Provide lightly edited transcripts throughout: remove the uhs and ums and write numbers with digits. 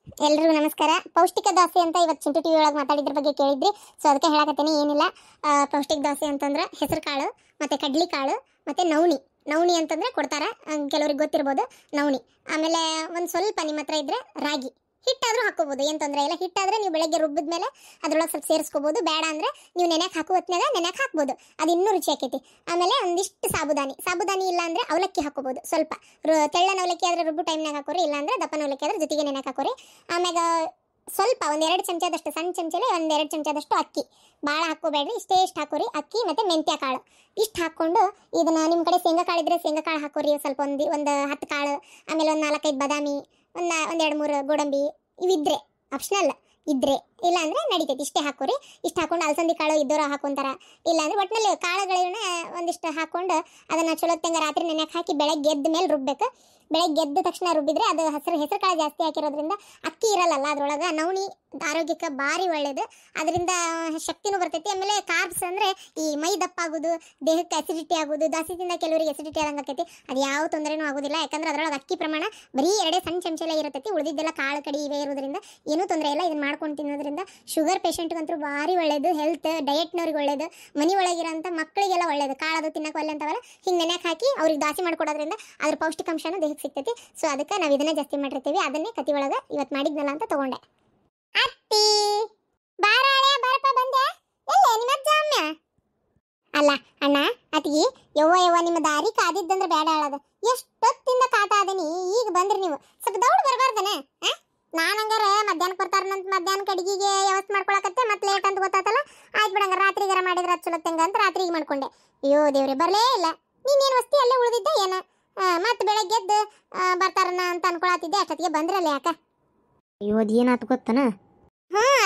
ಎಲ್ರಿಗೂ ನಮಸ್ಕಾರ. ಪೌಷ್ಟಿಕ ದೋಸೆ ಅಂತ ಇವತ್ತು ಚಿಂಟು ಟಿವಿ ಒಳಗೆ ಮಾತಾಡಿದ್ರ ಬಗ್ಗೆ ಕೇಳಿದ್ರಿ. ಸೊ ಅದಕ್ಕೆ ಹೇಳಕತ್ತೀನಿ. ಏನಿಲ್ಲ, ಪೌಷ್ಟಿಕ ದೋಸೆ ಅಂತಂದ್ರೆ ಹೆಸರು ಕಾಳು ಮತ್ತು ಕಡ್ಲಿ ಕಾಳು ಮತ್ತು ನವಣಿ ಅಂತಂದ್ರೆ ಕೊಡ್ತಾರ, ಕೆಲವ್ರಿಗೆ ಗೊತ್ತಿರ್ಬೋದು ನವಣಿ. ಆಮೇಲೆ ಒಂದು ಸ್ವಲ್ಪ ನಿಮ್ಮ ಹತ್ರ ಇದ್ರೆ ರಾಗಿ ಹಿಟ್ಟಾದರೂ ಹಾಕೋಬೋದು, ಏನು ತೊಂದರೆ ಇಲ್ಲ. ಹಿಟ್ಟಾದರೆ ನೀವು ಬೆಳಗ್ಗೆ ರುಬ್ಬಿದ ಮೇಲೆ ಅದ್ರೊಳಗೆ ಸ್ವಲ್ಪ ಸೇರಿಸ್ಕೋಬೋದು. ಬೇಡ ಅಂದರೆ ನೀವು ನೆನೆಗೆ ಹಾಕೋ ಹೊತ್ನಾಗ ನೆನೆಗೆ ಹಾಕ್ಬೋದು, ಅದು ಇನ್ನೂ ರುಚಿ ಆಕೈತಿ. ಆಮೇಲೆ ಒಂದಿಷ್ಟು ಸಾಬುದಾನಿ ಇಲ್ಲ ಅಂದರೆ ಅವಲಕ್ಕಿ ಹಾಕೋಬೋದು. ಸ್ವಲ್ಪ ತೆಳ್ಳನ ಅವಲಕ್ಕಿ ಆದರೆ ರುಬ್ಬು ಟೈಮ್ನಾಗ ಹಾಕೋರಿ, ಇಲ್ಲಾಂದ್ರೆ ದಪ್ಪನ ಅವಲಕ್ಕಿ ಆದರೆ ಜೊತೆಗೆ ನೆನೆಗೆ ಹಾಕೋರಿ. ಆಮ್ಯಾಗ ಸ್ವಲ್ಪ ಒಂದೆರಡು ಚಮಚದಷ್ಟು, ಸಣ್ಣ ಚಮಚಲ್ಲಿ ಒಂದೆರಡು ಚಮಚದಷ್ಟು ಅಕ್ಕಿ, ಭಾಳ ಹಾಕೋಬೇಡ್ರಿ, ಇಷ್ಟು ಹಾಕೋರಿ. ಅಕ್ಕಿ ಮತ್ತು ಮೆಂತ್ಯ ಕಾಳು ಇಷ್ಟು ಹಾಕ್ಕೊಂಡು ಇದನ್ನು, ನಿಮ್ಮ ಕಡೆ ಶೇಂಗಾ ಕಾಳು ಇದ್ದರೆ ಶೇಂಗಾ ಕಾಳು ಹಾಕೋರಿ, ಸ್ವಲ್ಪ ಒಂದು 10 ಕಾಳು. ಆಮೇಲೆ ಒಂದು 4-5 ಬಾದಾಮಿ, ಒಂದು 2-3 ಗೋಡಂಬಿ, ಇವಿದ್ರೆ ಆಪ್ಷನಲ್ ಇದ್ರೆ, ಇಲ್ಲ ಅಂದರೆ ನಡಿತೈತಿ. ಇಷ್ಟೇ ಹಾಕೋರಿ. ಇಷ್ಟು ಹಾಕೊಂಡು ಅಲಸಂದಿ ಕಾಳು ಇದ್ದೋರು ಹಾಕೊಂತಾರ, ಇಲ್ಲಾಂದ್ರೆ ಒಟ್ಟಿನಲ್ಲಿ ಕಾಳುಗಳನ್ನ ಒಂದಿಷ್ಟು ಹಾಕೊಂಡು ಅದನ್ನು ಚಲೋ ತಂಗ ರಾತ್ರಿ ನೆನೆಗೆ ಹಾಕಿ ಬೆಳಗ್ಗೆ ಎದ್ದ ಮೇಲೆ ರುಬ್ಬೇಕು. ಬೆಳಗ್ಗೆ ಎದ್ದ ತಕ್ಷಣ ರುಬ್ಬಿದ್ರೆ ಅದು ಹೆಸರು ಕಾಳು ಜಾಸ್ತಿ ಹಾಕಿರೋದ್ರಿಂದ ಅಕ್ಕಿ ಇರಲ್ಲಲ್ಲ ಅದ್ರೊಳಗೆ. ನವಣಿ ಆರೋಗ್ಯಕ್ಕೆ ಭಾರಿ ಒಳ್ಳೇದು, ಅದರಿಂದ ಶಕ್ತಿನೂ ಬರ್ತೈತಿ. ಆಮೇಲೆ ಕಾರ್ಬ್ಸ್ ಅಂದರೆ ಈ ಮೈ ದಪ್ಪ ಆಗೋದು, ದೇಹಕ್ಕೆ ಅಸಿಡಿಟಿ ಆಗೋದು, ದೋಸೆದಿಂದ ಕೆಲವರಿಗೆ ಅಸಿಡಿಟಿ ಆದಂಗೆ ಆಕೈತಿ. ಅದು ಯಾವ ತೊಂದರೆನೂ ಆಗೋದಿಲ್ಲ, ಯಾಕಂದ್ರೆ ಅದರೊಳಗೆ ಅಕ್ಕಿ ಪ್ರಮಾಣ ಬರೀ 2 ಸಣ್ಣ ಚಮಚೆಲ್ಲ ಇರುತ್ತೈತಿ. ಉಳಿದಿದ್ದೆಲ್ಲ ಕಾಳು ಕಡಿ ಇವೆ ಇರೋದ್ರಿಂದ ಏನೂ ತೊಂದರೆ ಇಲ್ಲ. ಇದನ್ನು ಮಾಡ್ಕೊಂಡು ತಿನ್ನೋದ್ರಿಂದ ಶುಗರ್ ಪೇಷಂಟ್ಗಂತೂ ಭಾರಿ ಒಳ್ಳೇದು, ಹೆಲ್ತ್ ಡಯಟ್ನವ್ರಿಗೆ ಒಳ್ಳೇದು, ಮನೆ ಒಳಗಿರೋಂಥ ಮಕ್ಕಳಿಗೆಲ್ಲ ಒಳ್ಳೇದು. ಕಾಳದು ತಿನ್ನಕ್ಕೆ ಒಳ್ಳೆ ಅಂತವಲ್ಲ, ಹಿಂಗೆ ನೆನೆಗೆ ಹಾಕಿ ಅವ್ರಿಗೆ ದೋಸೆ ಮಾಡ್ಕೊಡೋದ್ರಿಂದ ಅದ್ರ ಪೌಷ್ಟಿಕಾಂಶನೂ ದೇಹಕ್ಕೆ ಸಿಗ್ತೈತಿ. ಸೊ ಅದಕ್ಕೆ ನಾವು ಇದನ್ನ ಜಾಸ್ತಿ ಮಾಡಿರ್ತೀವಿ. ಅದನ್ನೇ ಕತಿ ಒಳಗೆ ಇವತ್ತು ಮಾಡಿದ್ನಲ್ಲ ಅಂತ ತಗೊಂಡೆ. ಅತ್ತಿ ಬಾರಾಳೆ ಬರಪ್ಪ, ಬಂದೆ. ಎಲ್ಲೇ ನಿಮ್ಮ ಅಜ್ಜ ಅಮ್ಮ? ಅಲ್ಲ ಅಣ್ಣ, ಅತ್ತಿಗೆ ಯವ್ವ ನಿಮ್ಮ ದಾರಿ ಕಾದಿದ್ದಂದ್ರೆ ಬೇಡ ಹೇಳೋದು. ಎಷ್ಟೊತ್ತಿಂದ ಕಾತಾ ಅದೀನಿ, ಈಗ ಬಂದ್ರಿ ನೀವು. ಸ್ವಲ್ಪ ದೌಡ್ ಬರಬಾರ್ದನೆ. ನಾನು ಹಂಗಾರೆ ಮಧ್ಯಾಹ್ನಕ್ಕೆ ಬರ್ತಾರಂತ ಮಧ್ಯಾಹ್ನಕ್ಕೆ ಅಡಿಗೆಗೆ ವ್ಯವಸ್ಥೆ ಮಾಡ್ಕೊಳಕತ್ತೆ, ಮತ್ತೆ ಲೇಟ್ ಅಂತ ಗೊತ್ತಾತಲ್ಲ. ಆಯ್ತು ಬಿಡಂಗ, ರಾತ್ರಿಗಾರ ಮಾಡಿದ್ರೆ ಅದು ಚಲೋ ತೆಂಗ ಅಂತ ರಾತ್ರಿಗೆ ಮಾಡ್ಕೊಂಡೆ. ಅಯ್ಯೋ ದೇವ್ರೆ, ಬರಲೇ ಇಲ್ಲ. ನೀನೇನು ವಸ್ತಿ ಅಲ್ಲೇ ಉಳಿದಿದ್ದೆ ಏನ? ಮತ್ತೆ ಬೆಳಗ್ಗೆ ಎದ್ದು ಬರ್ತಾರನ ಅಂತ ಅನ್ಕೊಳತಿದ್ದೆ, ಅಷ್ಟೊತ್ತಿಗೆ ಬಂದ್ರಲ್ಲ ಯಾಕ? ಅಯ್ಯೋ ಅದೇನಾತು ಗೊತ್ತನ?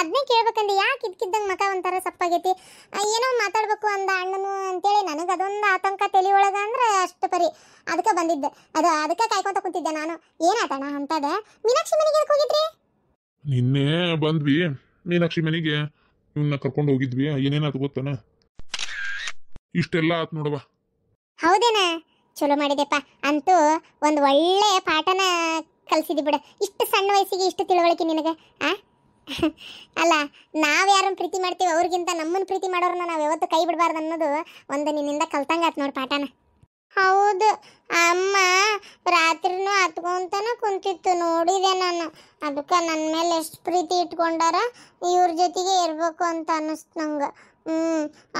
ಅದನ್ನೇ ಕೇಳ್ಬೇಕಂದ್ರೆ ಯಾಕೆ ಇದ್ಕಿದ್ದಂಗೆ ಮಕ ಒಂಥರ ಸಪ್ಪಾಗೈತಿ. ಏನೋ ಮಾತಾಡ್ಬೇಕು ಅಂದ ಅಣ್ಣನು ಅಂತೇಳಿ ನನಗೆ ಅದೊಂದು ಆತಂಕ ತಲೆ ಒಳಗ, ಅಂದ್ರೆ ಅಷ್ಟು ಪರಿ. ಅದಕ್ಕೆ ಬಂದಿದ್ದೆ, ಅದಕ್ಕೆ ಕಾಯ್ಕೊಂತ ಕುಂತಿದ್ದೆ ನಾನು. ಏನಾತಣ್ಣ ಅಂತದ? ಮೀನಾಕ್ಷಿ ಮನೆಗೆ ಯಾಕೆ ಹೋಗಿದ್ರಿ? ನಿನ್ನೆ ಬಂದ್ವಿ ಮೀನಾಕ್ಷಿ ಮನೆಗೆ, ಇವನ್ನ ಕರ್ಕೊಂಡು ಹೋಗಿದ್ವಿ. ಏನೇನಾತು ಗೊತ್ತನ? ಇಷ್ಟೆಲ್ಲ ಆತ್ ನೋಡವ. ಹೌದೇನ? ಚಲೋ ಮಾಡಿದೆಪ್ಪ. ಅಂತೂ ಒಂದು ಒಳ್ಳೆ ಪಾಠನ ಕಲಿಸಿದಿ ಬಿಡ. ಇಷ್ಟು ಸಣ್ಣ ವಯಸ್ಸಿಗೆ ಇಷ್ಟು ತಿಳುವಳಿಕೆ ನಿನಗೆ. ಅಲ್ಲ, ನಾವು ಯಾರನ್ನ ಪ್ರೀತಿ ಮಾಡ್ತೀವಿ ಅವ್ರಿಗಿಂತ ನಮ್ಮನ್ನು ಪ್ರೀತಿ ಮಾಡೋರನ್ನ ನಾವು ಯಾವತ್ತು ಕೈ ಬಿಡಬಾರ್ದು ಅನ್ನೋದು ಒಂದು ನಿನ್ನಿಂದ ಕಲ್ತಂಗಾತ್ ನೋಡಿ ಪಾಠನ. ಹೌದು, ಅಮ್ಮ ರಾತ್ರಿನೂ ಹತ್ಕೊಂತನ ಕುಂತಿತ್ತು, ನೋಡಿದೆ ನಾನು. ಅದಕ್ಕೆ ನನ್ನ ಮೇಲೆ ಎಷ್ಟು ಪ್ರೀತಿ ಇಟ್ಕೊಂಡಾರ, ಇವ್ರ ಜೊತೆಗೆ ಇರಬೇಕು ಅಂತ ಅನ್ನಿಸ್ತು ನಂಗೆ.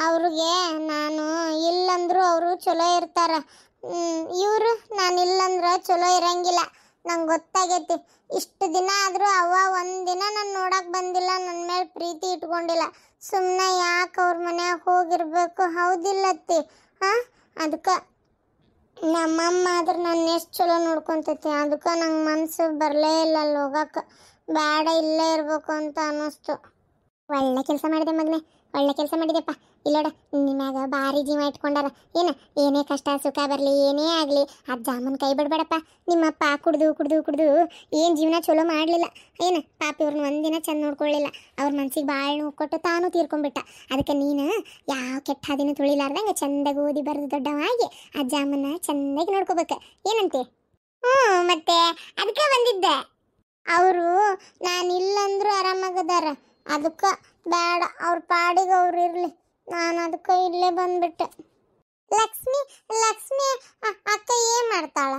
ಅವ್ರಿಗೆ ನಾನು ಇಲ್ಲಂದ್ರು ಅವರು ಚಲೋ ಇರ್ತಾರ, ಇವರು ನಾನು ಇಲ್ಲಂದ್ರೆ ಚಲೋ ಇರಂಗಿಲ್ಲ. ನಂಗೆ ಗೊತ್ತಾಗೈತಿ. ಇಷ್ಟು ದಿನ ಆದರೂ ಅವ್ವ ಒಂದಿನ ನಾನು ನೋಡಕ್ಕೆ ಬಂದಿಲ್ಲ, ನನ್ನ ಮೇಲೆ ಪ್ರೀತಿ ಇಟ್ಕೊಂಡಿಲ್ಲ. ಸುಮ್ಮನೆ ಯಾಕೆ ಅವ್ರ ಮನ್ಯಾಗ ಹೋಗಿರ್ಬೇಕು? ಹೌದಿಲ್ಲತ್ತಿ? ಅದಕ್ಕೆ ನಮ್ಮಮ್ಮ ಆದ್ರೆ ನನ್ನ ಎಷ್ಟು ಚಲೋ ನೋಡ್ಕೊತೈತಿ. ಅದಕ್ಕೆ ನಂಗೆ ಮನಸ್ಸು ಬರಲೇ ಇಲ್ಲ ಅಲ್ಲಿ ಹೋಗಕ್ಕೆ. ಬೇಡ, ಇಲ್ಲೇ ಇರಬೇಕು ಅಂತ ಅನ್ನಿಸ್ತು. ಒಳ್ಳೆ ಕೆಲಸ ಮಾಡಿದೆ ಮಗನೇ, ಒಳ್ಳೆ ಕೆಲಸ ಮಾಡಿದೆಪ್ಪ. ಇಲ್ಲೋಡ, ನಿಮ್ಯಾಗ ಭಾರಿ ಜೀವ ಇಟ್ಕೊಂಡಾರ. ಏನೇ ಕಷ್ಟ ಸುಖ ಬರಲಿ, ಏನೇ ಆಗಲಿ ಅದು ಜಾಮೂನ್ ಕೈ ಬಿಡ್ಬೇಡಪ್ಪ. ನಿಮ್ಮಪ್ಪ ಕುಡ್ದು ಏನು ಜೀವನ ಚಲೋ ಮಾಡಲಿಲ್ಲ. ಪಾಪ ಇವ್ರನ್ನ ಒಂದಿನ ಚೆಂದ ನೋಡ್ಕೊಳ್ಳಿಲ್ಲ. ಅವ್ರ ಮನ್ಸಿಗೆ ಭಾಳ ನೋವು ಕೊಟ್ಟು ತಾನು ತೀರ್ಕೊಂಡ್ಬಿಟ್ಟ. ಅದಕ್ಕೆ ನೀನು ಯಾವ ಕೆಟ್ಟ ಹಾದಿನೂ ತುಳಿಲಾರ್ದಂಗೆ ಚೆಂದಾಗಿ ಓದಿ ಬರೆದು ದೊಡ್ಡವಾಗಿ ಆ ಜಾಮೂನ ಚೆಂದಾಗಿ ನೋಡ್ಕೋಬೇಕು. ಏನಂತೆ? ಮತ್ತೆ ಅದಕ್ಕೆ ಬಂದಿದ್ದೆ. ಅವರು ನಾನಿಲ್ಲಂದ್ರೂ ಆರಾಮಾಗದಾರ, ಅದಕ್ಕೆ ಬೇಡ, ಅವ್ರ ಪಾಡಿಗೆ ಅವ್ರು ಇರಲಿ, ನಾನು ಅದಕ್ಕೆ ಇಲ್ಲೇ ಬಂದ್ಬಿಟ್ಟೆ. ಲಕ್ಷ್ಮಿ ಅಕ್ಕ ಏನು ಮಾಡ್ತಾಳ?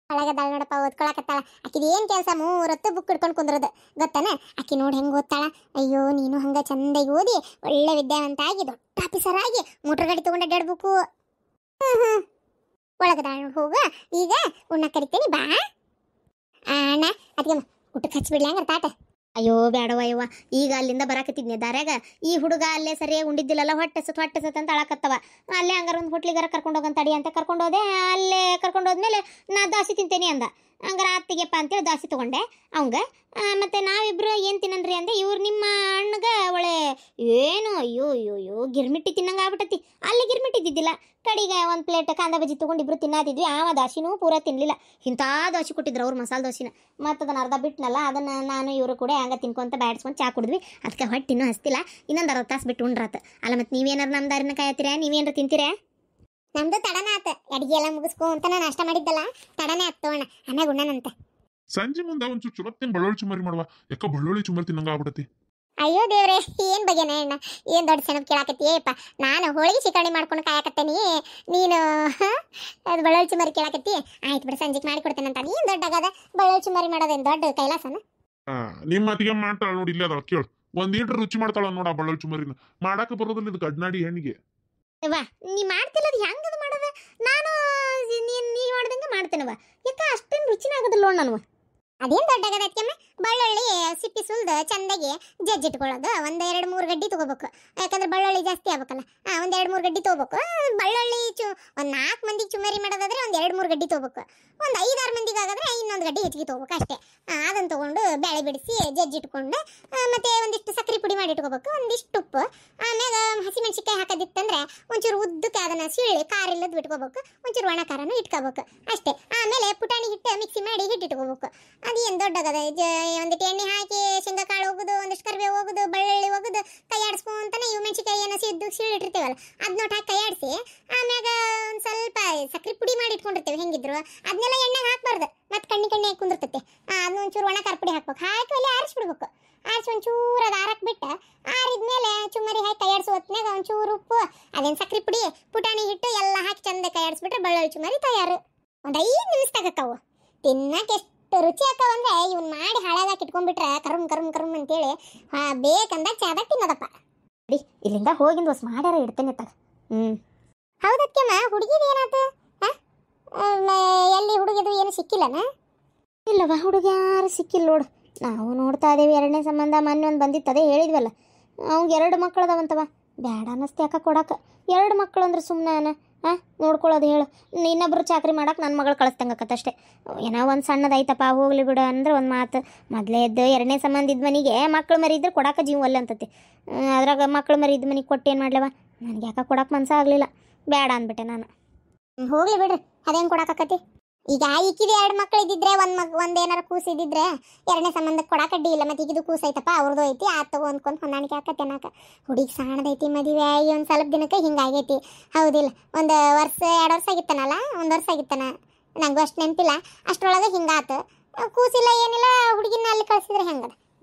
ಒಳಗದಾಳ ನೋಡಪ್ಪ, ಓದ್ಕೊಳಕತ್ತಾಳ. ಆಕಿದು ಏನು ಕೆಲಸ? 3 ಹೊತ್ತು ಬುಕ್ ಹಿಡ್ಕೊಂಡು ಕುಂದ್ರದು ಗೊತ್ತಾನೆ. ಆಕಿ ನೋಡಿ ಹೆಂಗೆ ಓದ್ತಾಳ. ಅಯ್ಯೋ, ನೀನು ಹಂಗೆ ಚಂದಾಗಿ ಓದಿ ಒಳ್ಳೆ ವಿದ್ಯಾವಂತ ಆಗಿ ದೊಡ್ಡ ಆಫೀಸರ್ ಆಗಿ ಮೋಟ್ರ್ ಗಾಡಿ ತೊಗೊಂಡು ಅಡ್ಡಾಡ್ಬೇಕು. ಒಳಗದಾಳ ನೋಡಿ, ಹೋಗ. ಈಗ ಉಣ್ಣ ಕರಿತೀನಿ, ಬಾ ಅಣ್ಣ. ಅದಕ್ಕೆ ಊಟಕ್ಕೆ ಹಚ್ಚಿಬಿಡ್ಲಿ ಹಂಗಾರೆ ತಾಟ. ಅಯ್ಯೋ ಬೇಡವ ಯವ್ವ, ಈಗ ಅಲ್ಲಿಂದ ಬರಾಕತ್ತಿದ್ನಿ ದಾರ್ಯಾಗ ಈ ಹುಡುಗ ಅಲ್ಲೇ ಸರಿಯಾಗಿ ಉಂಡಿದ್ದಿಲ್ಲಲ್ಲ, ಹೊಟ್ಟೆ ಸತ್ ಅಂತ ಅಳಕತ್ತವ. ಅಲ್ಲೇ ಹಂಗಾರ ಒಂದು ಹೋಟ್ಲಿಗಾರ ಕರ್ಕೊಂಡು ಹೋಗಂತ ಅಡಿ ಅಂತ ಕರ್ಕೊಂಡೋದೆ. ಅಲ್ಲೇ ಕರ್ಕೊಂಡೋದ್ಮೇಲೆ ನಾ ದಾಸಿ ತಿಂತೇನೆ ಅಂದ. ಹಂಗಾರ ಅತ್ತಿಗೆಪ್ಪ ಅಂತೇಳಿ ದಾಸಿ ತೊಗೊಂಡೆ ಅವಂಗ. ಮತ್ತು ನಾವಿಬ್ರು ಏನು ತಿನ್ನನ್ರಿ ಅಂದೆ. ಇವ್ರು ನಿಮ್ಮ ಅಣ್ಣಗೆ ಒಳ್ಳೆ ಏನು ಅಯ್ಯೋ ಗಿರ್ಮಿಟ್ಟಿ ತಿನ್ನಂಗೆ ಆಗ್ಬಿಟ್ಟತಿ. ಅಲ್ಲಿ ಗಿರ್ಮಿಟ್ಟಿದ್ದಿದ್ದಿಲ್ಲ, ಕಡೆಗೆ ಒಂದು ಪ್ಲೇಟ್ ಕಾಂದ ಬಜ್ಜಿ ತೊಗೊಂಡು ಇಬ್ರು ತಿನ್ನಾತಿದ್ವಿ. ಆವ ದಾಸಿನೂ ಪೂರ ತಿನ್ನಲಿಲ್ಲ. ಇಂಥ ದೋಸೆ ಕೊಟ್ಟಿದ್ರು ಅವ್ರು, ಮಸಾಲೆ ದೋಸೆನ. ಮತ್ತು ಅದನ್ನು ಅರ್ಧ ಬಿಟ್ಟನಲ್ಲ, ಅದನ್ನು ನಾನು ಇವರು ಕೂಡ ಹಂಗೆ ತಿನ್ಕೊಂತ ಬ್ಯಾಡ್ಸ್ಕೊಂಡು ಚಾ ಕುಡಿದ್ವಿ. ಅದಕ್ಕೆ ಹೊಟ್ಟಿನೂ ಹಸ್ತಿಲ್ಲ. ಇನ್ನೊಂದು 60 ತಾಸು ಬಿಟ್ಟು ಉಂಡ್ರಾತ. ಅಲ್ಲ, ಮತ್ತು ನೀವೇನಾರು ನಮ್ಮ ದಾರಿನ ಕಾಯತ್ತೀರಾ? ನೀವೇನಾರು ತಿಂತೀರಾ? ನಮ್ದು ತಡನ ಆತ, ಅಡಿಗೆ ಎಲ್ಲ ಮುಗಿಸ್ಕೊಂತ ನಾನು ನಾಷ್ಟ ಮಾಡಿದ್ದಲ್ಲ, ತಡನೇ ಆತ್ ತಗೋಣ. ಆಮ್ಯಾಗ ಉಣ್ಣನಂತೆ. ಸಂಜೆ ಮುಂದೆ ಒಂಚೂರು ಚುಲತ್ತಿನ ಬಳ್ಳೊಳ್ಳಿ ಚುಮ್ಮರಿ ಮಾಡುವ ಯಾಕ ಬಳ್ಳೊಳ್ಳಿ ಚುಮ್ಮರಿ ತಿನ್ನಂಗ ಆಗ್ಬಿಡತಿ. ಅಯ್ಯೋ ದೇವ್ರೆ, ಏನ್ ಬಗೆನ ಅಣ್ಣ, ಏನ್ ದೊಡ್ಡ ಸೆಣಬ್ ಕೇಳಾಕತ್ತೀಯಪ್ಪ. ನಾನು ಹೋಳಿಗೆ ಶಿಕರಣಿ ಮಾಡ್ಕೊಂಡು ಕಾಯಕತ್ತೇನಿ, ನೀನು ಅದು ಬಳ್ಳೊಳ್ಳಿ ಚುಮ್ಮರಿ ಕೇಳಾಕತ್ತಿ. ಆಯ್ತು ಬಿಡು, ಸಂಜೆಗೆ ಮಾಡಿ ಕೊಡ್ತೇನೆ ಅಂತ. ಏನ್ ದೊಡ್ಡ ಆಗದ ಬಳ್ಳೊಳ್ಳಿ ಚುಮ್ಮರಿ ಮಾಡೋದೇನು ದೊಡ್ಡ ಕೈಲಾಸನ? ನಿಮ್ಮ ಅತಿಗೆ ಮಾಡ್ತಾಳ ನೋಡಿ, ಇಲ್ಲೇ ಅದ ಕೇಳು. ಒಂದ್ ಈಟ್ರ ರುಚಿ ಮಾಡ್ತಾಳ ನೋಡ ಬಳ್ಳೊಳ್ಳಿ ಚುಮ್ಮರಿನ. ಮಾಡಾಕ ಬರೋದಿಲ್ಲ ಇದು ಗಡ್ನಾಡಿ ಹೆಣ್ಣಿಗೆ. ವಾ ನೀ ಮಾಡ್ತಿಲ್ಲ, ಅದು ಹೆಂಗದು ಮಾಡೋದು? ನಾನು ನೀ ಮಾಡ್ದಂಗೆ ಮಾಡ್ತೇನವ. ಯಾಕ ಅಷ್ಟೇನು ರುಚಿನ ಆಗೋದಿಲ್ಲ ನೋಡ್ ನಾನು. ಅದೇನ್ ದೊಡ್ಡ ಆಗದ ಅತ್ಯಮ್ಮ, ಬಳ್ಳೊಳ್ಳಿ ಸಿಪ್ಪಿ ಸುಲ್ದು ಚಂದಾಗಿ ಜಜ್ಜಿಟ್ಕೊಳ್ಳೋದು. ಒಂದ್ 2-3 ಗಡ್ಡಿ ತಗೋಬೇಕು, ಯಾಕಂದ್ರೆ ಬಳ್ಳೊಳ್ಳಿ ಜಾಸ್ತಿ ಆಗ್ಬೇಕಲ್ಲ. ಒಂದ್ 2-3 ಗಡ್ಡಿ ತಗೋಬೇಕು. ಬಳ್ಳೊಳ್ಳಿ ಒಂದ್ 4 ಮಂದಿಗೆ ಚುಮ್ಮರಿ ಮಾಡೋದಾದ್ರೆ ಒಂದ್ 2-3 ಗಡ್ಡಿ ತಗೋಬೇಕು. ಒಂದ್ 5-6 ಮಂದಿಗೆ ಆಗಾದ್ರೆ ಇನ್ನೊಂದು ಗಡ್ಡಿ ಹೆಚ್ಚಿಗೆ ತಗೋಬೇಕು ಅಷ್ಟೇ. ಅದನ್ನ ತಗೊಂಡು ಬೇಳೆ ಬಿಡಿಸಿ ಜಜ್ಜಿಟ್ಕೊಂಡು ಮತ್ತೆ ಒಂದಿಷ್ಟು ಸಕ್ಕರೆ ಪುಡಿ ಮಾಡಿ ಇಟ್ಕೋಬೇಕು, ಒಂದಿಷ್ಟು ಉಪ್ಪು, ಆಮ್ಯಾಗ ಹಸಿಮೆಣಸಿಕಾಯಿ ಹಾಕೋದಿತ್ತಂದ್ರೆ ಒಂಚೂರು ಉದ್ದಕ್ಕೆ ಅದನ್ನ ಸೀಳಿ ಖಾರ ಇಲ್ಲದ್ ಬಿಟ್ಕೋಬೇಕು, ಒಂಚೂರು ಒಣ ಖಾರನೂ ಇಟ್ಕೋಬೇಕು ಅಷ್ಟೇ. ಆಮೇಲೆ ಪುಟಾಣಿ ಹಿಟ್ಟು ಮಿಕ್ಸಿ ಮಾಡಿ ಹಿಟ್ಟಿಟ್ಕೋಬೇಕು. ಅದೇನು ದೊಡ್ಡಗದ, ಒಂದಿಟ್ಟು ಎಣ್ಣೆ ಹಾಕಿ ಶೇಂಗಾ ಕಾಳು ಹೋಗುದು, ಒಂದಿಷ್ಟು ಕರಿಬೇವು ಹೋಗುದು, ಬೆಳ್ಳುಳ್ಳಿ ಹೋಗುದು, ಕೈ ಆಡಿಸ್ಕೊಂತಾನೆ ಇವು ಮೆಣಸಿಕಾಯಿ ಏನೋ ಸಿದ್ದು ಸೀಳಿಟ್ಟಿರ್ತೀವಲ್ಲ ಅದನ್ನೊಟ್ಟು ಹಾಕಿ ಕೈ ಆಡಿಸಿ, ಆಮ್ಯಾಗ ಒಂದು ಸ್ವಲ್ಪ ಸಕ್ಕರೆ ಪುಡಿ ಮಾಡಿ ಇಟ್ಕೊಂಡಿರ್ತೇವೆ ಹೆಂಗಿದ್ರು, ಅದನ್ನೆಲ್ಲ ಎಣ್ಣೆಗೆ ಹಾಕ್ಬಾರ್ದು, ಮತ್ತೆ ಕಣ್ಣಿ ಕುಂದಿರ್ತೈತೆ. ಅದನ್ನ ಒಂಚೂರು ಒಣ ಖಾರ ಪುಡಿ ಹಾಕ್ಬೇಕು, ಹಾಕಿ ಅಲ್ಲಿ ಆರಿಸ್ಬಿಡ್ಬೇಕು. ಆರಿಸಿ ಒಂಚೂರು ಅದು ಆರಕ್ಕೆ ಬಿಟ್ಟು, ಆರಿದ್ಮೇಲೆ ಚುಮ್ಮರಿ ಹಾಕಿ ಕೈ ಆಡಿಸೋ ಹೊತ್ನಾಗ ಒಂಚೂರು ಉಪ್ಪು, ಅದೇನು ಸಕ್ಕರೆ ಪುಡಿ, ಪುಟಾಣಿ ಹಿಟ್ಟು ಎಲ್ಲ ಹಾಕಿ ಚಂದ ಕೈ ಆಡಿಸ್ಬಿಟ್ರೆ ಬಳ್ಳೊಳ್ಳಿ ಚುಮ್ಮರಿ ತಯಾರು. ಒಂದು 5 ನಿಮಿಷದಾಗಕ್ಕವು ತಿನ್ನಕ್ಕೆ ಎಷ್ಟು ರುಚಿ ಆಕವ ಅಂದ್ರೆ, ಇವ್ನ ಮಾಡಿ ಹಾಳಾಗಾಕಿ ಇಟ್ಕೊಂಡ್ಬಿಟ್ರೆ ಕರುಮ್ ಅಂತೇಳಿ ಬೇಕಂದಾಗ ಚಾದಾಗ ತಿನ್ನೋದಪ್ಪ. ಇಲ್ಲಿಂದ ಹೋಗಿಂದ ಹೊಸ ಮಾಡ್ಯಾರ ಇಡ್ತೇನೆ ತಗ. ಹೌದಕ್ಕಮ್ಮ, ಹುಡುಗಿದು ಏನಾಯ್ತು? ಎಲ್ಲಿ ಹುಡುಗಿದು ಏನು ಸಿಕ್ಕಿಲ್ಲನ? ಇಲ್ಲವ, ಹುಡುಗ ಯಾರು ಸಿಕ್ಕಿಲ್ಲ ನೋಡು. ನಾವು ನೋಡ್ತಾ ಇದೇವಿ, 2ನೇ ಸಂಬಂಧ ಮೊನ್ನೆ ಒಂದು ಬಂದಿತ್ತು, ಅದೇ ಹೇಳಿದ್ವಲ್ಲ. ಅವ್ಗೆ 2 ಮಕ್ಕಳದವಂತವ. ಬ್ಯಾಡ ಅನ್ನಿಸ್ತು ಯಾಕೆ ಕೊಡಕ್ಕೆ. 2 ಮಕ್ಕಳು ಅಂದ್ರೆ ಸುಮ್ಮನೆ ನೋಡ್ಕೊಳ್ಳೋದು ಹೇಳು. ಇನ್ನೊಬ್ರು ಚಾಕ್ರಿ ಮಾಡಕ್ಕೆ ನನ್ನ ಮಗಳು ಕಳಿಸ್ತಂಗಕ್ಕತ್ತಷ್ಟೇ. ಏನೋ ಒಂದು ಸಣ್ಣದೈತಪ್ಪ ಹೋಗ್ಲಿ ಬಿಡು ಅಂದ್ರೆ ಒಂದು ಮಾತು. ಮೊದಲೇ ಇದ್ದು 2ನೇ ಸಂಬಂಧ ಇದ್ದ ಮನೆಗೆ ಮಕ್ಳು ಮರಿ ಇದ್ರೆ ಕೊಡಕ್ಕೆ ಜೀವ ಒಲ್ಲೆ ಅಂತತಿ. ಅದ್ರಾಗ ಮಕ್ಳು ಮರಿ ಇದ್ದ ಮನೆಗೆ ಕೊಟ್ಟು ಏನು ಮಾಡ್ಲವ, ನನಗೆ ಯಾಕೆ ಕೊಡಕ್ಕೆ ಮನಸ್ಸು ಆಗಲಿಲ್ಲ, ಬೇಡ ಅಂದ್ಬಿಟ್ಟೆ ನಾನು. ಹೋಗ್ಲಿ ಬಿಡ್ರಿ, ಅದೇನು ಕೊಡಕತ್ತಿ. ಈಗ ಈಕಿದು 2 ಮಕ್ಳು ಇದ್ದಿದ್ರೆ ಒಂದ್ ಏನಾರ ಕೂಸು ಇದ್ದಿದ್ರೆ 2ನೇ ಸಂಬಂಧಕ್ಕೆ ಕೊಡಕಡ್ಡಿ ಇಲ್ಲ. ಮತ್ತೆ ಈಗಿದು ಕೂಸು ಐತಪ್ಪ, ಅವ್ರದ್ದು ಐತಿ, ತಗೋ ಅಂದ್ಕೊಂಡು ಹೊಂದಾಣಿಕೆ ಹಾಕತ್ತೇನಾಕ. ಹುಡುಗಿ ಸಣ್ಣದೈತಿ, ಮದುವೆ ಆಗಿ ಒಂದು ಸ್ವಲ್ಪ ದಿನಕ್ಕೆ ಹಿಂಗಾಗೈತಿ. ಹೌದಿಲ್ಲ, 1 ವರ್ಷ 2 ವರ್ಷ ಆಗಿತ್ತಾನಲ್ಲ, 1 ವರ್ಷ ಆಗಿತ್ತಾನ, ನಂಗೂ ಅಷ್ಟು ನೆನಪಿಲ್ಲ. ಅಷ್ಟರೊಳಗೆ ಹಿಂಗಾತು. ಕೂಸಿಲ್ಲ ಏನಿಲ್ಲ, ಹುಡುಗಿನ ಅಲ್ಲಿ ಕಳಿಸಿದ್ರೆ ಹೆಂಗದ?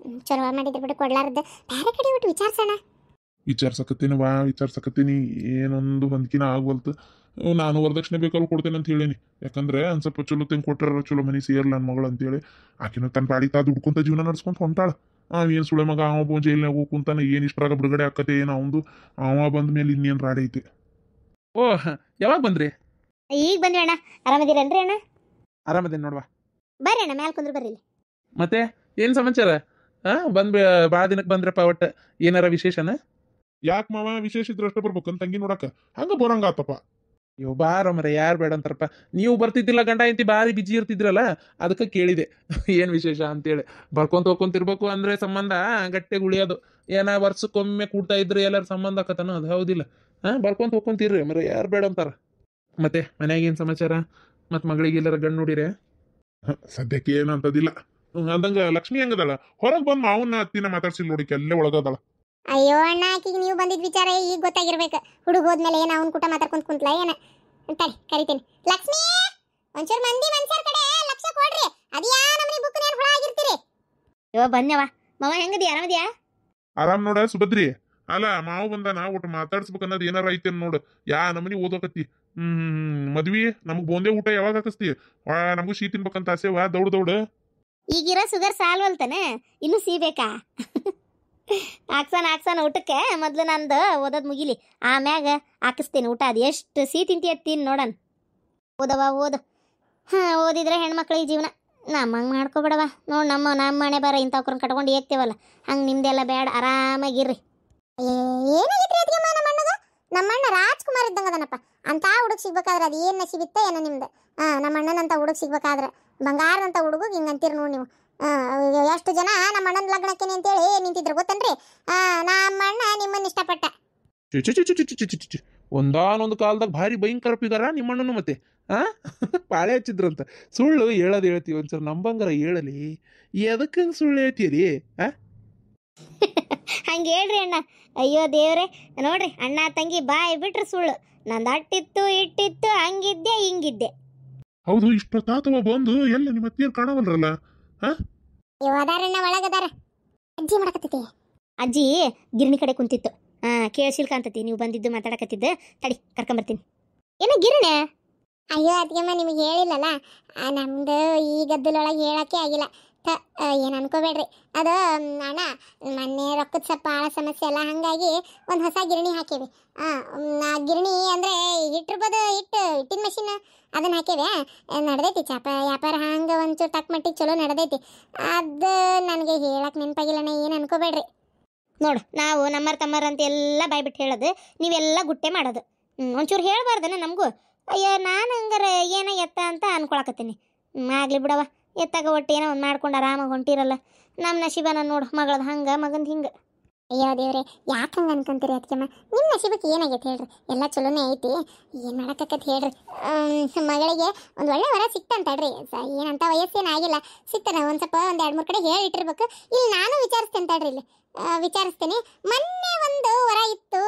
ಚಲೋ ಮಾಡಿದ್ರೆ ಬಿಟ್ಟು ಕೊಡ್ಲಾರ್ದು ಬೇರೆ ಕಡೆ ಬಿಟ್ಟು ವಿಚಾರ್ಸಕತ್ತೀನಿ ಏನೊಂದು ಹೊಂದ್ಕಿನ ಆಗ್ವಲ್ತು. ನಾನು ವರದಕ್ಷಿಣೆ ಬೇಕಾದ್ರೂ ಕೊಡ್ತೇನೆ ಅಂತ ಹೇಳೀನಿ. ಯಾಕಂದ್ರೆ ಒಂದು ಸ್ವಲ್ಪ ಚಲೋ ತಿಂಗ್ ಕೊಟ್ಟಾರ, ಚಲೋ ಮನೆ ಸೇರ್ಲ ನನ್ನ ಮಗಳು ಅಂತೇಳಿ. ಆಕಿನ ತನ್ನ ಪಾಡಿ ದುಡ್ಕೊಂತ ಜೀವನ ನಡ್ಸ್ಕೊಂತ ಹೊಂಟಾಳ. ಏನು ಸುಳೆ ಮಗ ಅವ ಜೈಲ್ನಾಗ ಹೋಗಿ ಕುಂತಾನೆ, ಏನು ಇಷ್ಟ್ರಾಗ ಬಿಡುಗಡೆ ಆಕತೆ ಏನು ಅವಂದು. ಅವ ಬಂದ ಮೇಲೆ ಇನ್ನೇನು ರಾಡಿ ಐತಿ. ಓಹ್, ಯಾವಾಗ ಬಂದ್ರಿ? ಈಗ ಬಂದ್ವಿ ಅಣ್ಣ. ಆರಾಮದಿರೇನ್ರಿ ಅಣ್ಣ? ಆರಾಮದೇನು ನೋಡ್ವಾ. ಬರ್ರಿ ಅಣ್ಣ, ಮ್ಯಾಲ್ ಕುಂದ್ರು ಬರ್ರಿ. ಮತ್ತೆ ಏನು ಸಮಾಚಾರ? ಬಂದ್ ಭಾಳ ದಿನಕ್ಕೆ ಬಂದ್ರಪ್ಪ. ಒಟ್ಟು ಏನಾರ ವಿಶೇಷನ? ಯಾಕೆ ಮಾವ ವಿಶೇಷ ಇದ್ರೆ ಅಷ್ಟೇ ಬರ್ಬೇಕಂತ ತಂಗಿ ನೋಡಕ ಹಂಗ ಬೋರಂಗ ಆತಪ್ಪ. ಇವ್ ಬಾರ ಮರ, ಯಾರು ಬೇಡ ಅಂತಾರಪ್ಪ. ನೀವು ಬರ್ತಿದ್ದಿಲ್ಲ, ಗಂಡ ಎಂತಿ ಭಾರಿ ಬಿಜಿ ಇರ್ತಿದ್ರಲ್ಲ, ಅದಕ್ಕೆ ಕೇಳಿದೆ ಏನು ವಿಶೇಷ ಅಂತೇಳಿ. ಹೋಗ್ಕೊಂತಿರ್ಬೇಕು ಅಂದ್ರೆ ಸಂಬಂಧ ಗಟ್ಟೆಗೆ ಉಳಿಯೋದು. ವರ್ಷಕ್ಕೊಮ್ಮೆ ಕೂಡ್ತಾ ಇದ್ರೆ ಎಲ್ಲರ ಸಂಬಂಧ ಆಕತನ, ಅದು ಹೌದಿಲ್ಲ? ಹೋಗ್ಕೊಂತೀರ್ರಿ ಮರ, ಯಾರು ಬೇಡ ಅಂತಾರ. ಮತ್ತೆ ಮನ್ಯಾಗ ಏನು ಸಮಾಚಾರ? ಮತ್ತು ಮಗಳಿಗೆ ಎಲ್ಲರ ಗಂಡು ನೋಡಿರೆ? ಸದ್ಯಕ್ಕೆ ಏನಂತದಿಲ್ಲ. ಅಂದಂಗ ಲಕ್ಷ್ಮಿ ಹೆಂಗದಳ? ಹೊರಗೆ ಬಂದು ಮಾವನ್ನ ಅತ್ತಿನ ಮಾತಾಡ್ಸಿಲ್ ನೋಡಿ, ಅಲ್ಲೇ ಒಳಗದಳ. ಅಯ್ಯೋ ಅಣ್ಣ, ಆಕಿಗೆ ನೀವು ಬಂದಿದ್ದ ವಿಚಾರ ಈಗ ಗೊತ್ತಾಗಿರ್ಬೇಕು. ಹುಡುಗ ಹೋದ್ಮೇಲೆ ಏನು ಅವ್ನ ಕೂಟ ಮಾತಾಡ್ಕೊಂತ ಕುಂತ್ಲ ಏನ? ತಡಿ ಕರಿತೀನಿ. ಲಕ್ಷ್ಮಿ, ಒಂಚೂರು ಮಂದಿ ಮನ್ಸಾರ ಕಡೆ ಲಕ್ಷ ಕೊಡ್ರಿ. ಅದ್ಯಾ ನಮ್ಮನೆ ಬುಕ್ ನೇರ್ ಹುಳ ಆಗಿರ್ತೀರಿ. ಯೋ ಬನ್ಯವ ಮಾವ, ಹೆಂಗದಿ? ಆರಾಮದಿಯಾ? ಆರಾಮ್ ನೋಡ ಸುಭದ್ರಿ. ಅಲ್ಲ ಮಾವು ಬಂದಾನ, ಒಟ್ಟು ಮಾತಾಡ್ಸ್ಬೇಕನ್ನೋದು ಏನಾರ ಐತೆ ನೋಡು. ನಮ್ಮನಿ ಓದೋಕತ್ತಿ. ಮದ್ವಿ ನಮಗ್ ಬೋಂದೆ ಊಟ ಯಾವಾಗ ಹಾಕಿಸ್ತಿ? ನಮಗೂ ಶೀ ತಿನ್ಬೇಕಂತ ಆಸೆವಾ, ದೌಡ್. ಈಗಿರೋ ಶುಗರ್ ಸಾಲ್ವಲ್ತಾನೆ, ಇನ್ನು ಸೀಬೇಕಾ? ಹಾಕ್ಸಾನ ಊಟಕ್ಕೆ. ಮೊದ್ಲು ನಂದು ಓದೋದು ಮುಗಿಲಿ, ಆಮ್ಯಾಗ ಹಾಕಿಸ್ತೇನೆ ಊಟ. ಅದು ಎಷ್ಟು ಸಿಹಿ ತಿಂತಿ ತಿನ್ ನೋಡನ್. ಓದು. ಓದಿದ್ರೆ ಹೆಣ್ಮಕ್ಳಿಗೆ ಜೀವನ. ನಮ್ಮಂಗೆ ಮಾಡ್ಕೊಬೇಡವ. ನೋಡಿ ನಮ್ಮ ಮನೆ ಬರ ಇಂಥವ್ರನ್ನ ಕಟ್ಕೊಂಡು ಏಕ್ತೇವಲ್ಲ, ಹಂಗೆ ನಿಮ್ದೆಲ್ಲ ಬೇಡ, ಆರಾಮಾಗಿರ್ರಿ. ಏನಾಗಿತ್ರಿ ಅದಕ್ಕೆ ನಮ್ಮಣ್ಣ ರಾಜ್ಕುಮಾರ್ ಇದ್ದಂಗ ಅದನಪ್ಪ. ಅಂತ ಹುಡುಗ ಸಿಗ್ಬೇಕಾದ್ರೆ ಅದು ಏನು ನಸೀಬಿತ್ತ ಏನೋ ನಿಮ್ದು. ನಮ್ಮ ಅಣ್ಣನಂತ ಹುಡುಗ ಸಿಗ್ಬೇಕಾದ್ರೆ ಬಂಗಾರದಂತ ಹುಡುಗ ಹಿಂಗಂತೀರಿ ನೋಡಿ ನೀವು. ಎಷ್ಟು ಜನ ನಮ್ಮ ಅಣ್ಣನ ಲಗ್ನಕ್ಕೇನೆ ಅಂತೇಳಿ ನಿಂತಿದ್ರು ಗೊತ್ತನ್ರಿ. ನಮ್ಮ ಅಣ್ಣ ನಿಮ್ಮನ್ನ ಇಷ್ಟಪಟ್ಟ. ಒಂದಾನೊಂದು ಕಾಲದಾಗ ಭಾರಿ ಭಯಂಕರ ಪಿಗಾರ ನಿಮ್ಮಣ್ಣನು. ಮತ್ತೆ ಪಾಳೆ ಹಚ್ಚಿದ್ರಂತ. ಸುಳ್ಳು ಹೇಳೋದು ಹೇಳ್ತೀವಿ, ಒಂದ್ಸಲ ನಂಬಂಗಾರ ಹೇಳಲಿ. ಎದಕ್ಕಂಗೆ ಸುಳ್ಳು ಹೇಳ್ತೀರಿ? ಹಂಗೆ ಹೇಳ್ರಿ ಅಣ್ಣ. ಅಯ್ಯೋ ದೇವ್ರೆ, ನೋಡ್ರಿ ಅಣ್ಣ ತಂಗಿ ಬಾಯಿ ಬಿಟ್ರೆ ಸುಳ್ಳು. ನಂದು ಅಟ್ಟಿತ್ತು ಇಟ್ಟಿತ್ತು, ಹಂಗಿದ್ದೆ ಹಿಂಗಿದ್ದೆ. ಹೌದು, ಇಷ್ಟೊತ್ತಾತವ ಬಂದು ಎಲ್ಲ ನಿಮ್ಮ ಅತ್ತಿಯರು ಕಾಣವಲ್ರಲ್ಲ. ಇವ್ ಅದಾರಣ್ಣ ಒಳಗದಾರ. ಅಜ್ಜಿ ಮಾಡಕತ್ತೈತಿ. ಅಜ್ಜಿ ಗಿರಣಿ ಕಡೆ ಕುಂತಿತ್ತು. ಕೇಳಿಸಿಲ್ ಕಾಂತತಿ ನೀವು ಬಂದಿದ್ದು ಮಾತಾಡಕತ್ತಿದ್ದ. ತಡಿ ಕರ್ಕೊಂಬರ್ತೀನಿ. ಏನೋ ಗಿರಣೆ? ಅಯ್ಯೋ ಅದ್ಗೆಮ್ಮ ನಿಮಗೆ ಹೇಳಿಲ್ಲಲ್ಲ, ನಮ್ದು ಈ ಗದ್ದಲೊಳಗೆ ಹೇಳಕ್ಕೆ ಆಗಿಲ್ಲ. ಏನು ಅನ್ಕೋಬೇಡ್ರಿ. ಅದು ಅಣ್ಣ ಮೊನ್ನೆ ರೊಕ್ಕದ ಸ್ವಲ್ಪ ಭಾಳ ಸಮಸ್ಯೆ ಅಲ್ಲ, ಹಾಗಾಗಿ ಒಂದು ಹೊಸ ಗಿರಣಿ ಹಾಕೇವಿ. ಆ ಗಿರಣಿ ಅಂದರೆ ಹಿಟ್ಟಿರ್ಬೋದು, ಹಿಟ್ಟಿನ ಮಷಿನ್ ಅದನ್ನ ಹಾಕೇವಿ. ನಡೆದೈತಿ ವ್ಯಾಪಾರ ಹಂಗೆ ಒಂಚೂರು ತಕ್ಕ ಮಟ್ಟಿಗೆ ಚಲೋ ನಡೆದೈತಿ. ಅದು ನನಗೆ ಹೇಳಕ್ಕೆ ನೆನಪಾಗಿಲ್ಲಣ್ಣ, ಏನು ಅನ್ಕೋಬೇಡ್ರಿ. ನೋಡು, ನಾವು ನಮ್ಮರ್ ತಮ್ಮರ್ ಅಂತ ಎಲ್ಲ ಬಾಯ್ಬಿಟ್ಟು ಹೇಳೋದು, ನೀವೆಲ್ಲ ಗುಟ್ಟೆ ಮಾಡೋದು. ಒಂಚೂರು ಹೇಳ್ಬಾರ್ದನ ನಮಗೂ? ಅಯ್ಯೋ ನಾನು ಹಂಗಾರೆ ಏನೋ ಎತ್ತ ಅಂತ ಅನ್ಕೊಳಕತ್ತೀನಿ. ಆಗಲಿ ಬಿಡವ, ಎತ್ತಾಗ ಒಟ್ಟು ಏನೋ ಒಂದು ಮಾಡ್ಕೊಂಡು ಆರಾಮಾಗಿ ಹೊಂಟಿರಲ್ಲ. ನಮ್ಮ ನಶೀಬನ ನೋಡು, ಮಗಳದು ಹಂಗೆ ಮಗಂದು ಹಿಂಗೆ. ಅಯ್ಯೋ ದೇವ್ರೆ, ಯಾಕೆ ಹಂಗೆ ಅನ್ಕೊಂತೀರಿ ಅದಕ್ಕೆಮ್ಮ? ನಿಮ್ಮ ನಶೀಬಕ್ಕೆ ಏನಾಗೈತೆ ಹೇಳ್ರಿ, ಎಲ್ಲ ಚಲೋನೇ ಐತಿ. ಏನು ಮಾಡಕ್ಕತ್ ಹೇಳ್ರಿ. ಮಗಳಿಗೆ ಒಂದು ಒಳ್ಳೆ ವರ ಸಿಕ್ತಂತಡ್ರಿ. ಏನಂತ ವಯಸ್ಸೇನಾಗಿಲ್ಲ, ಸಿಗ್ತಾನೆ. ಒಂದು ಸ್ವಲ್ಪ ಒಂದು 2-3 ಕಡೆ ಹೇಳಿಟ್ಟಿರ್ಬೇಕು. ಇಲ್ಲಿ ನಾನು ವಿಚಾರಿಸ್ತೇನೆ ತಡ್ರಿ, ಇಲ್ಲಿ ವಿಚಾರಿಸ್ತೇನೆ. ಮೊನ್ನೆ ಒಂದು ವರ ಇತ್ತು,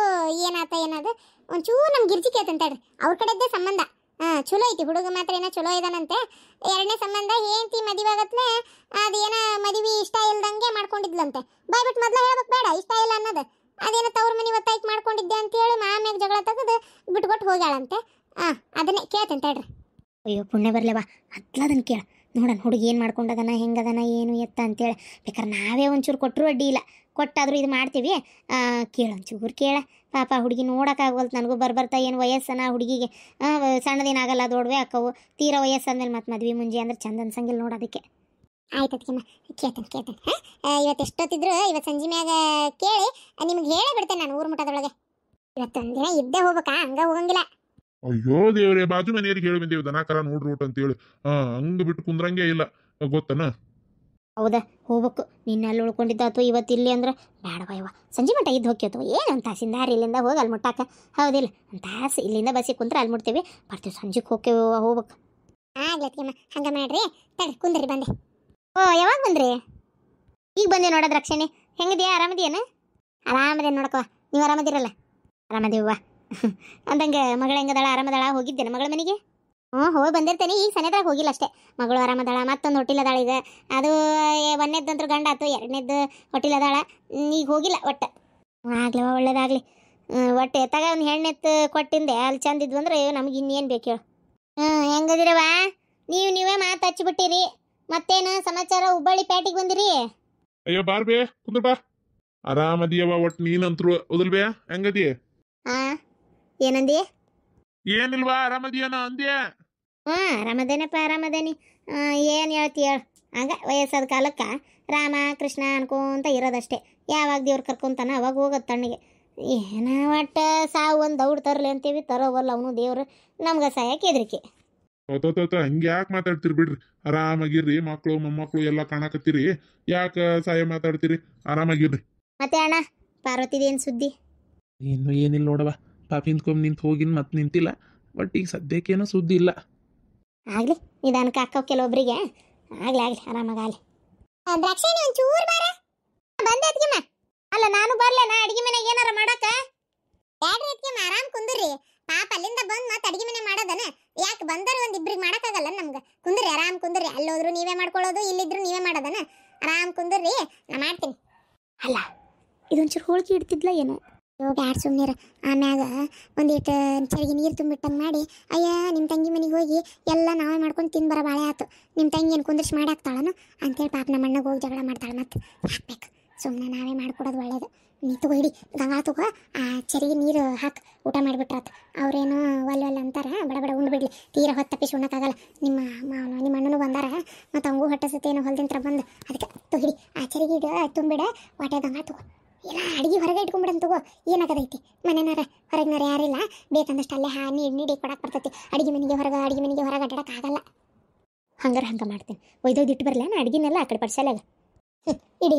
ಏನಾತ ಏನದು ಒಂಚೂರು ನಮ್ಮ ಗಿರ್ಜಿ ಕೇಳ್ತಂತಡ್ರಿ. ಅವ್ರ ಕಡೆದ್ದೇ ಸಂಬಂಧ. ಚಲೋ ಐತಿ, ಹುಡುಗ ಮಾತ್ರ ಏನೋ ಚಲೋ ಇದಾನಂತೆ. 2ನೇ ಸಂಬಂಧ ಹೆಂಡತಿ ಮದುವೆ ಆಗತ್ಲೆ ಅದೇನ ಮದುವೆ ಇಷ್ಟ ಇಲ್ದಂಗೆ ಮಾಡ್ಕೊಂಡಿದ್ಲಂತೆ. ಬಾಯ್ಬಿಟ್ಟು ಮೊದ್ಲ ಹೇಳ್ಬೇಕು ಬೇಡ, ಇಷ್ಟ ಇಲ್ಲ ಅನ್ನೋದು. ಅದೇನೋ ತವ್ರ ಮನೆ ಒತ್ತಾಯ್ತು ಮಾಡ್ಕೊಂಡಿದ್ದೆ ಅಂತೇಳಿ ಆಮ್ಯಾಗ ಜಗಳ ತೆಗೆದು ಬಿಟ್ಕೊಟ್ಟು ಹೋಗ್ಯಾಳಂತೆ. ಅದನ್ನೇ ಕೇಳ್ತೇನೆ ತಡ್ರಿ. ಅಯ್ಯೋ ಪುಣ್ಯ ಬರ್ಲೇವಾ, ಅದನ್ನ ಕೇಳ ನೋಡೋಣ. ಹುಡುಗಿ ಏನು ಮಾಡ್ಕೊಂಡದನ, ಹೆಂಗದನ, ಏನು ಎತ್ತ ಅಂತೇಳಿ. ಬೇಕಾದ್ರೆ ನಾವೇ ಒಂಚೂರು ಕೊಟ್ಟರು ಅಡ್ಡಿ ಇಲ್ಲ, ಕೊಟ್ಟಾದರೂ ಇದು ಮಾಡ್ತೀವಿ. ಕೇಳೊಂಚೂರು ಕೇಳ. ಪಾಪ ಹುಡುಗಿ ನೋಡೋಕ್ಕಾಗವಲ್ತು ನನಗೂ. ಬರ್ತಾ ಏನು ವಯಸ್ಸನ ಹುಡುಗಿಗೆ ಸಣ್ಣದೇನಾಗಲ್ಲ, ದೊಡ್ಡವೇ ಅಕ್ಕವು. ತೀರಾ ವಯಸ್ಸಾದ್ಮೇಲೆ ಮತ್ತೆ ಮದ್ವೆ ಮುಂಜೆ ಅಂದ್ರೆ ಚಂದ ಅನ್ಸಂಗಿಲ್ಲ ನೋಡೋದಕ್ಕೆ. ಆಯ್ತು ಅದಕ್ಕೆಮ್ಮ, ಕೇಳ್ತೇನೆ. ಇವತ್ತು ಎಷ್ಟೊತ್ತಿದ್ರು ಇವತ್ತು ಸಂಜೆ ಮ್ಯಾಗ ಕೇಳಿ ನಿಮ್ಗೆ ಹೇಳೇ ಬಿಡ್ತೇನೆ ನಾನು ಊರು ಮುಟ್ಟದೊಳಗೆ. ಇವತ್ತೊಂದು ದಿನ ಇದ್ದೇ ಹೋಗ್ಬೇಕಾ, ಹಂಗ ಹೋಗಂಗಿಲ್ಲ. ಅಯ್ಯೋ ದೇವ್ರೆ, ಬಾಜು ಮನೆಯವ್ರಿಗೆ ಹೇಳಿ ಬಂದೇವಿ ದನ ಕರ ನೋಡ್ರಿ ಊಟ ಅಂತೇಳಿ. ಹಂಗ ಬಿಟ್ಟು ಕುಂದ್ರಂಗೆ ಇಲ್ಲ, ಗೊತ್ತನ? ಹೌದಾ, ಹೋಗ್ಬೇಕು. ನಿನ್ನೆ ಅಲ್ಲಿ ಉಳ್ಕೊಂಡಿದ್ದಾತು, ಇವತ್ತು ಇಲ್ಲಿ ಅಂದ್ರೆ ಬೇಡವಾ ಸಂಜೆ ಮಟ್ಟ ಇದ್ದು ಹೋಗ್ಯತ್ತು. ಏನು ಒಂದು ತಾಸಿಂದಾರಿ ಇಲ್ಲಿಂದ ಹೋಗಿ ಅಲ್ಲಿ ಮುಟ್ಟಾಕ, ಹೌದಿಲ್ಲ? ಒಂದು ತಾಸು ಇಲ್ಲಿಂದ ಬಸ್ಸಿಗೆ ಕುಂತ್ರೆ ಅಲ್ಲಿ ಮುಟ್ತೇವೆ, ಬರ್ತೀವಿ. ಸಂಜೆಗೆ ಹೋಗ್ಬೇಕು. ಆಗ್ಲತ್ತಿಯಮ್ಮ, ಹಂಗ ಮಾಡ್ರಿ. ತಡ್ರಿ ಕುಂದ್ರಿ, ಬಂದೆ. ಓ, ಯಾವಾಗ ಬಂದ್ರಿ? ಈಗ ಬಂದೆ ನೋಡೋದು. ರಕ್ಷಣೆ ಹೆಂಗಿದೆಯಾ? ಆರಾಮದೇನ? ಆರಾಮದೇ ನೋಡಕವ, ನೀವು ಆರಾಮದಿರಲ್ಲ? ಆರಾಮದೇವ್ವ. ಅಂದಂಗೆ ಮಗಳು ಹೆಂಗದಾಳ? ಆರಾಮದಾಳ? ಹೋಗಿದ್ದೇನೆ ಮಗಳ ಮನೆಗೆ? ಹೋಗಿ ಬಂದಿರ್ತೇನೆ. ಈಗ ಸನೇದಾಗ ಹೋಗಿಲ್ಲ ಅಷ್ಟೇ. ಮಗಳು ಆರಾಮದಾಳ, ಮತ್ತೊಂದು ಹೊಟ್ಟಿಲದಾಳ. ಈಗ ಅದು 1ನೇದಂತ್ರ ಗಂಡ ಆಯ್ತು, 2ನೇದ್ದು ಹೊಟ್ಟಿಲದಾಳ. ಈಗ ಹೋಗಿಲ್ಲ ಒಟ್ಟು. ಆಗ್ಲವ, ಒಳ್ಳೇದಾಗಲಿ. ಒಟ್ಟು ಎತ್ತಾಗ ಒಂದು ಹೆಣ್ಣೆತ್ತು ಕೊಟ್ಟಿಂದೆ ಅಲ್ಲಿ ಚಂದಿದ್ವು ಅಂದ್ರೆ ನಮ್ಗೆ ಇನ್ನೇನು ಬೇಕು ಹೇಳು. ಹೆಂಗದಿರವ? ನೀವೇ ಮಾತು ಹಚ್ಚಿಬಿಟ್ಟಿರಿ. ಮತ್ತೇನು ಸಮಾಚಾರ? ಹುಬ್ಬಳ್ಳಿ ಪೇಟೆಗೆ ಬಂದಿರಿ? ಅಯ್ಯೋ ಬಾರ್ಬೇ, ಕುಂದ್ರ ಬಾ. ಆರಾಮದಿಯವ ಒಟ್ಟು ನೀನಂತ್ರು. ಹೌದಲ್ಬೇ, ಹೆಂಗದಿ? ಏನಂದಿ? ಏನಿಲ್ವಾ, ಆರಾಮದಿಯನ ಅಂದ್ಯ? ಆರಾಮದೇನಪ್ಪ, ಆರಾಮದೇನಿ. ಏನು ಹೇಳ್ತಿ ಹೇಳು? ಹಂಗ ವಯಸ್ಸಾದ ಕಾಲಕ್ಕೆ ರಾಮ ಕೃಷ್ಣ ಅನ್ಕೊಂತ ಇರೋದಷ್ಟೇ. ಯಾವಾಗ ದೇವ್ರು ಕರ್ಕೊಂತಾನ ಅವಾಗ ಹೋಗೋದು ತಣ್ಣಿಗೆ. ಏನ ಒಟ್ಟು ಸಾವು ಒಂದು ದೌಡ್ ತರಲಿ ಅಂತೀವಿ, ತರೋವಲ್ಲ ಅವನು ದೇವ್ರು. ನಮ್ಗೆ ಸಾಯಕ್ಕೆ ಹೆದರಿಕೆ. ಹಂಗೆ ಯಾಕೆ ಮಾತಾಡ್ತೀರಿ ಬಿಡ್ರಿ. ಆರಾಮಾಗಿರ್ರಿ, ಮಕ್ಕಳು ಮೊಮ್ಮಕ್ಕಳು ಎಲ್ಲ ಕಾಣಕತ್ತೀರಿ. ಯಾಕೆ ಸಾಯ ಮಾತಾಡ್ತೀರಿ? ಆರಾಮಾಗಿರ್ರಿ. ಮತ್ತೆ ಅಣ್ಣ, ಪಾರ್ವತಿದೇನು ಸುದ್ದಿ? ಇನ್ನು ಏನಿಲ್ಲ ನೋಡವ. ಪಾಪ ನಿಂತು ಹೋಗಿನ್ ಮತ್ತೆ ನಿಂತಿಲ್ಲ. ಬಟ್ ಈಗ ಸದ್ಯಕ್ಕೇನೋ ಸುದ್ದಿ ಇಲ್ಲ. ಆಗಲಿ, ನಿಧಾನಕ್ಕೆ ಹಾಕೋ ಕೆಲವೊಬ್ರಿಗೆ. ಆಗ್ಲಿ ಆರಾಮಾಗಲಿ. ದ್ರಾಕ್ಷಿ ಒಂಚೂರು ಬಾರ. ಬಂದೆ ಅದ್ಕಿಮ್ಮ. ಅಲ್ಲ ನಾನು ಬರ್ಲೇನ ಅಡಿಗೆ ಮನೆಗೆ ಏನಾರ ಮಾಡಕ? ಬ್ಯಾಡ್ರಿ ಅದ್ಕಿಮ್ಮ, ಆರಾಮ್ ಕುಂದ್ರಿ. ಪಾಪ ಅಲ್ಲಿಂದ ಬಂದು ಮತ್ತೆ ಅಡಿಗೆ ಮನೆ ಮಾಡೋದನ? ಯಾಕೆ ಬಂದರು ಒಂದಿಬ್ರಿಗೆ ಮಾಡಕ್ಕಾಗಲ್ಲ ನಮ್ಗೆ? ಕುಂದ್ರಿ, ಆರಾಮ್ ಕುಂದ್ರಿ. ಅಲ್ಲೋದ್ರು ನೀವೇ ಮಾಡ್ಕೊಳ್ಳೋದು, ಇಲ್ಲಿದ್ರು ನೀವೇ ಮಾಡೋದನ? ಆರಾಮ್ ಕುಂದ್ರಿ, ನಾ ಮಾಡ್ತೀನಿ. ಅಲ್ಲ, ಇದೊಂಚೂರು ಹೋಳಿಗೆ ಇಡ್ತಿದ್ಲ ಏನು? ಬ್ಯಾಡ್ ಸುಮ್ಮನಿರ. ಆಮ್ಯಾಗ ಒಂದಿಟ್ಟು ಚರಿಗೆ ನೀರು ತುಂಬಿಟ್ಟಂಗೆ ಮಾಡಿ, ಅಯ್ಯ ನಿಮ್ಮ ತಂಗಿ ಮನೆಗೆ ಹೋಗಿ ಎಲ್ಲ ನಾವೇ ಮಾಡ್ಕೊಂಡು ತಿಂದು ಬರೋ ಬಾಳೆ ಆಯ್ತು. ನಿಮ್ಮ ತಂಗಿ ಏನು ಕುಂದ್ರಿಸಿ ಮಾಡಿ ಹಾಕ್ತಾಳನು ಅಂತೇಳಿ ಪಾಪ ನಮ್ಮ ಅಣ್ಣಗೆ ಹೋಗಿ ಜಗಳ ಮಾಡ್ತಾಳೆ. ಮತ್ತೆ ಹಾಕ್ಬೇಕು. ಸುಮ್ಮನೆ ನಾವೇ ಮಾಡ್ಕೊಡೋದು ಒಳ್ಳೇದು. ನೀ ತಗೋ, ಹಿಡಿ ಗಂಗಾ ತಗೋ. ಆ ಚರಿಗೆ ನೀರು ಹಾಕಿ ಊಟ ಮಾಡಿಬಿಟ್ರಾತು. ಅವ್ರೇನು ಒಲ್ಲ ಅಂತಾರೆ, ಬಡ ಉಂಡ್ಬಿಡ್ಲಿ. ತೀರ ಹೊತ್ತಪ್ಪಿಸಿ ಉಣ್ಣಕ್ಕಾಗಲ್ಲ. ನಿಮ್ಮ ಅಣ್ಣನೂ ಬಂದಾರ, ಮತ್ತು ಹಂಗೂ ಹೊಟ್ಟೆ ಏನೋ ಹೊಲ್ದಿಂತ್ರ ಬಂದು. ಅದಕ್ಕೆ ತಗೋ, ಹಿಡಿ ಆ ಚರಿಗೆ ತುಂಬಿಡ ಹೊಟ್ಟೆ. ಗಂಗಾ ತಗೋ. ಇಲ್ಲ ಅಡಿಗೆ ಹೊರಗೆ ಇಟ್ಕೊಂಡ್ಬಿಡಂತ ತಗೋ. ಏನಾಗದೈತಿ? ಮನೆನಾರ ಹೊರಗಿನಾರ ಯಾರಿಲ್ಲ, ಬೇಕಂದಷ್ಟು ಅಲ್ಲೇ ನೀಡಿ ಕೊಡಕ್ಕೆ ಬರ್ತೈತಿ. ಅಡಿಗೆ ಮನೆಗೆ ಹೊರಗೆ ಅಡ್ಡಾಡಕ್ಕಾಗಲ್ಲ. ಹಂಗಾರೆ ಹಂಗೆ ಮಾಡ್ತೀನಿ. ಒಯ್ದೊಯ್ದು ಇಟ್ಟು ಬರಲ್ಲ ನಾ ಅಡಿಗೆನೆಲ್ಲ ಆ ಕಡೆ ಪಡ್ಸಲ್ಲಾಗ. ಇಡಿ